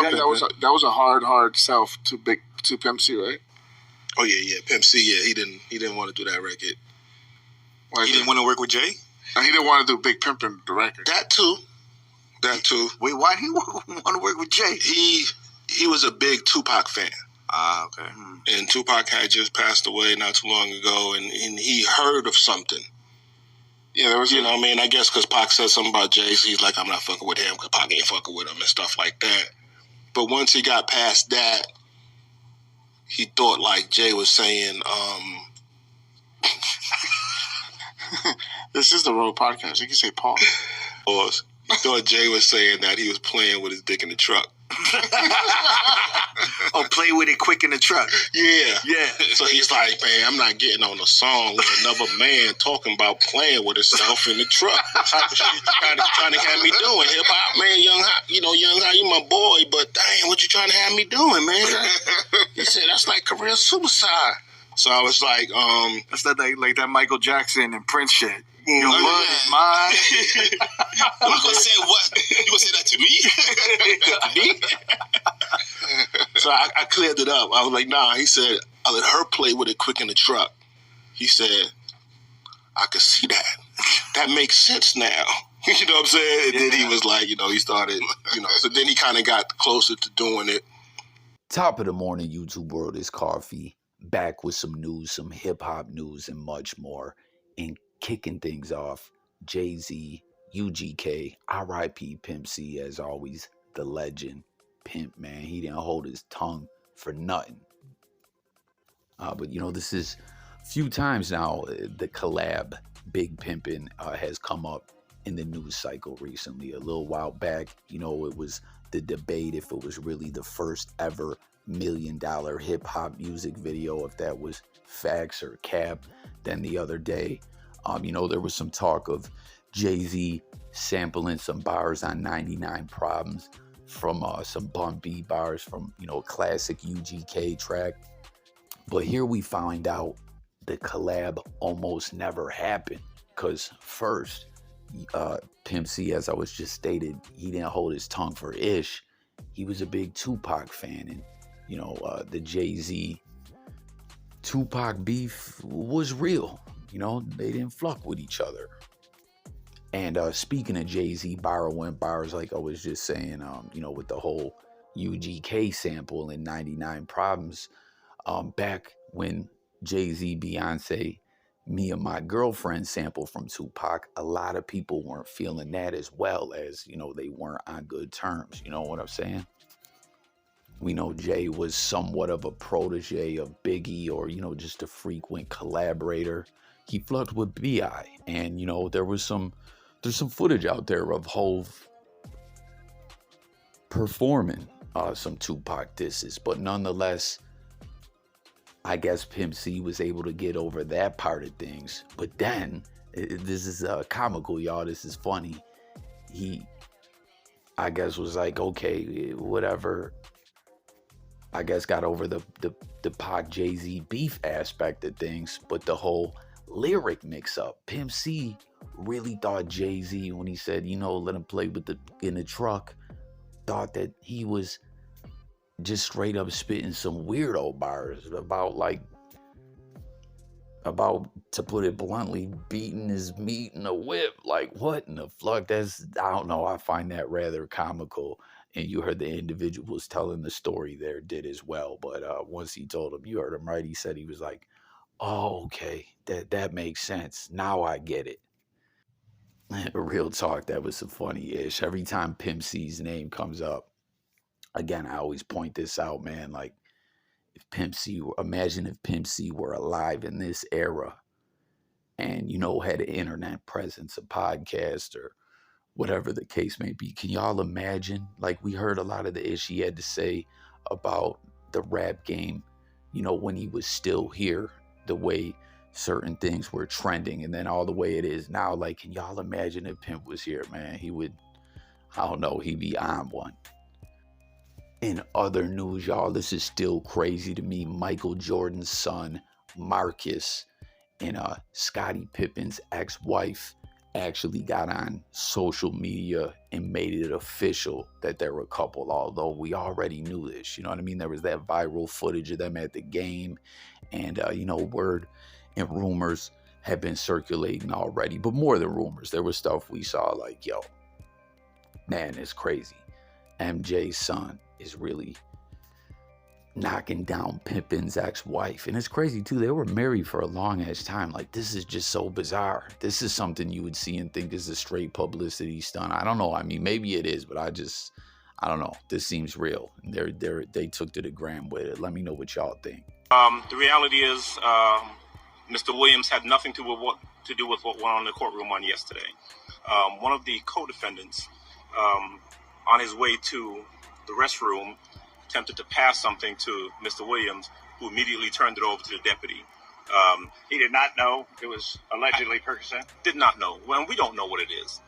Big Pimpin'. That was a hard sell to Pimp C, right? Oh yeah, Pimp C. Yeah, he didn't want to do that record. He didn't want to work with Jay. He didn't want to do Big Pimpin' the record. That too. Wait, why he want to work with Jay? He was a big Tupac fan. Ah, okay. And Tupac had just passed away not too long ago, and he heard of something. Yeah, there was, you know what I mean? I guess because Pac said something about Jay, so he's like, I'm not fucking with him because Pac ain't fucking with him and stuff like that. But once he got past that, he thought like Jay was saying, this is the Road Podcast. You can say pause. Pause. He thought Jay was saying that he was playing with his dick in the truck. Oh, play with it quick in the truck. Yeah. So he's like, man, I'm not getting on a song with another man talking about playing with himself in the truck. Type of shit trying to have me doing. Hip hop, man, Young Hot, you my boy, but dang, what you trying to have me doing, man? He said, that's like career suicide. So I was like, that's that like that Michael Jackson and Prince shit. Your blood is mine. You gonna say what? You gonna say that to me? So I cleared it up. I was like, nah. He said, I let her play with it quick in the truck. He said, I could see that. That makes sense now. You know what I'm saying? And then he was like, he started, so then he kind of got closer to doing it. Top of the morning, YouTube world, is Coffee. Back with some news, some hip-hop news, and much more. And kicking things off, Jay-Z, UGK, R.I.P. Pimp C, as always, the legend. Pimp, man, he didn't hold his tongue for nothing. But, this is a few times now, the collab, Big Pimpin', has come up in the news cycle recently. A little while back, it was the debate if it was really the first ever $1 million hip-hop music video, if that was facts or cap. Then the other day, there was some talk of Jay-Z sampling some bars on 99 Problems from some Bun B bars from, a classic UGK track. But here we find out the collab almost never happened, because first, Pimp C, as I was just stated, he didn't hold his tongue for ish. He was a big Tupac fan, and the Jay-Z Tupac beef was real. They didn't fuck with each other. And speaking of Jay-Z borrowing bars, like I was just saying, with the whole UGK sample in 99 Problems, back when Jay-Z, Beyonce, Me and My Girlfriend sample from Tupac, a lot of people weren't feeling that, as well as, they weren't on good terms. You know what I'm saying? We know Jay was somewhat of a protege of Biggie, or, just a frequent collaborator. He flunked with B.I. And, there's some footage out there of Hov performing some Tupac disses. But nonetheless, I guess Pimp C was able to get over that part of things. But then, this is comical, y'all. This is funny. He, I guess, was like, okay, whatever. I guess got over the Pac Jay-Z beef aspect of things. But the whole lyric mix-up, Pimp C really thought Jay-Z, when he said, let him play with in the truck, thought that he was just straight up spitting some weirdo bars about, to put it bluntly, beating his meat in a whip. Like, what in the fuck? I don't know. I find that rather comical. And you heard the individuals telling the story there did as well. But once he told him, you heard him right. He said, he was like, oh, okay, that makes sense. Now I get it. Real talk, that was some funny-ish. Every time Pimp C's name comes up, again, I always point this out, man. Like, imagine if Pimp C were alive in this era and, had an internet presence, a podcast, or whatever the case may be. Can y'all imagine? Like, we heard a lot of the ish he had to say about the rap game, when he was still here, the way certain things were trending, and then all the way it is now. Like, can y'all imagine if Pimp was here, man? He would, I don't know, he'd be on one. In other news, y'all, this is still crazy to me. Michael Jordan's son, Marcus, and Scottie Pippen's ex-wife, actually got on social media and made it official that they're a couple, although we already knew this. You know what I mean? There was that viral footage of them at the game, and word and rumors have been circulating already. But more than rumors, there was stuff we saw like, yo, man, it's crazy. MJ's son is really knocking down Pimpin's ex-wife. And it's crazy too, they were married for a long ass time. Like, this is just so bizarre. This is something you would see and think is a straight publicity stunt. I don't know, I mean, maybe it is, but I don't know. This seems real. They took to the gram with it. Let me know what y'all think. The reality is, Mr. Williams had nothing to do with what went on in the courtroom on yesterday. One of the co-defendants, on his way to the restroom, attempted to pass something to Mr. Williams, who immediately turned it over to the deputy. He did not know it was allegedly Percocet. Did not know. Well, we don't know what it is.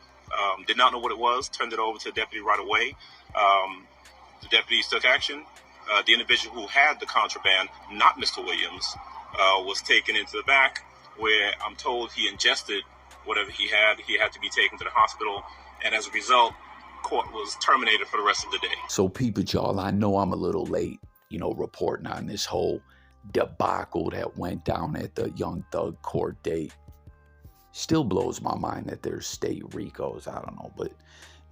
Did not know what it was. Turned it over to the deputy right away. The deputies took action. The individual who had the contraband, not Mr. Williams, was taken into the back, where I'm told he ingested whatever he had. He had to be taken to the hospital, and as a result, court was terminated for the rest of the day. So peep it, y'all. I know I'm a little late, reporting on this whole debacle that went down at the Young Thug court date. Still blows my mind that there's state RICOs. I don't know, but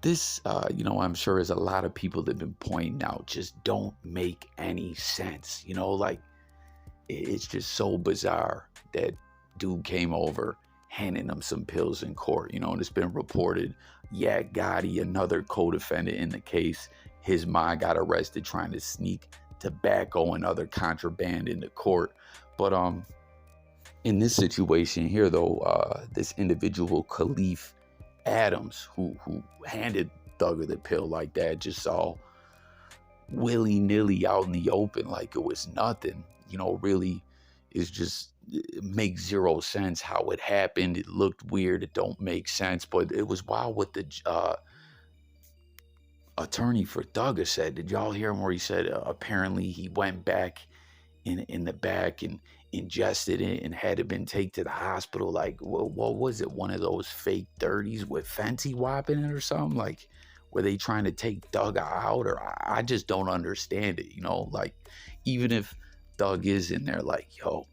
this, I'm sure as a lot of people that have been pointing out, just don't make any sense. Like, it's just so bizarre that dude came over handing them some pills in court, and it's been reported, Gotti, another co-defendant in the case, his mom got arrested trying to sneak tobacco and other contraband into court. But in this situation here, though, this individual, Khalif Adams, who handed Thugger the pill like that, just all willy-nilly out in the open like it was nothing, really is just, it makes zero sense how it happened. It looked weird. It don't make sense. But it was wild what the attorney for Thugger said. Did y'all hear him where he said apparently he went back in the back and ingested it and had it been taken to the hospital? Like, what was it? One of those fake 30s with Fenty Wap in it or something? Like, were they trying to take Thugger out? Or I just don't understand it, like, even if Thug is in there like, yo,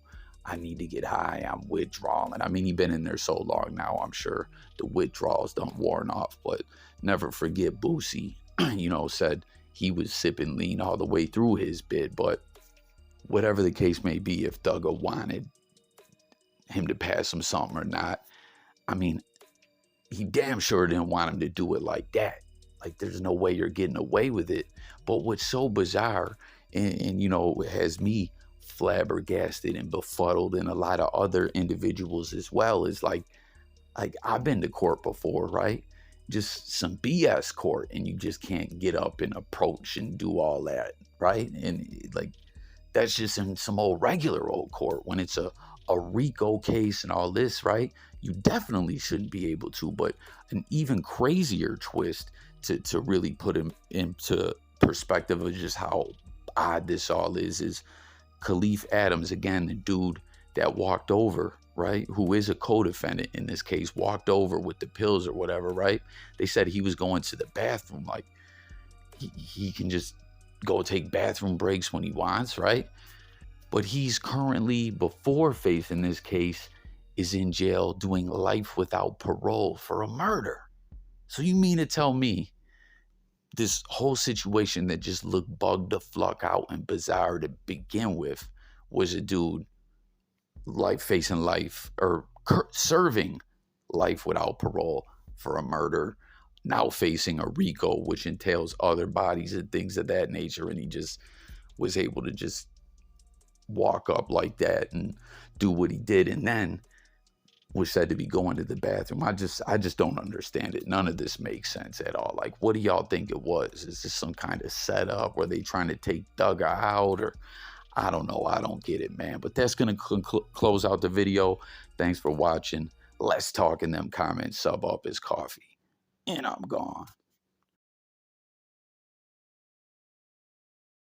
I need to get high, I'm withdrawing. I mean, he's been in there so long now, I'm sure the withdrawals done worn off. But never forget Boosie, said he was sipping lean all the way through his bid. But whatever the case may be, if Thugger wanted him to pass him something or not, I mean, he damn sure didn't want him to do it like that. Like, there's no way you're getting away with it. But what's so bizarre, and has me flabbergasted and befuddled, and a lot of other individuals as well, is like I've been to court before, right? Just some BS court, and you just can't get up and approach and do all that, right? And like, that's just in some regular old court. When it's a RICO case and all this, right? You definitely shouldn't be able to. But an even crazier twist to really put him into perspective of just how odd this all is Khalif Adams, again, the dude that walked over, right, who is a co-defendant in this case, walked over with the pills or whatever, right? They said he was going to the bathroom. Like, he can just go take bathroom breaks when he wants, right? But he's currently, before facing this case, is in jail doing life without parole for a murder. So you mean to tell me this whole situation that just looked bugged the fuck out and bizarre to begin with was a dude facing life, or serving life without parole for a murder, now facing a RICO, which entails other bodies and things of that nature, and he just was able to just walk up like that and do what he did, and then was said to be going to the bathroom. I just don't understand it. None of this makes sense at all. Like, what do y'all think it was? Is this some kind of setup? Were they trying to take Thugger out? Or I don't know. I don't get it, man. But that's going to close out the video. Thanks for watching. Let's talk in them comments. Sub up is coffee. And I'm gone.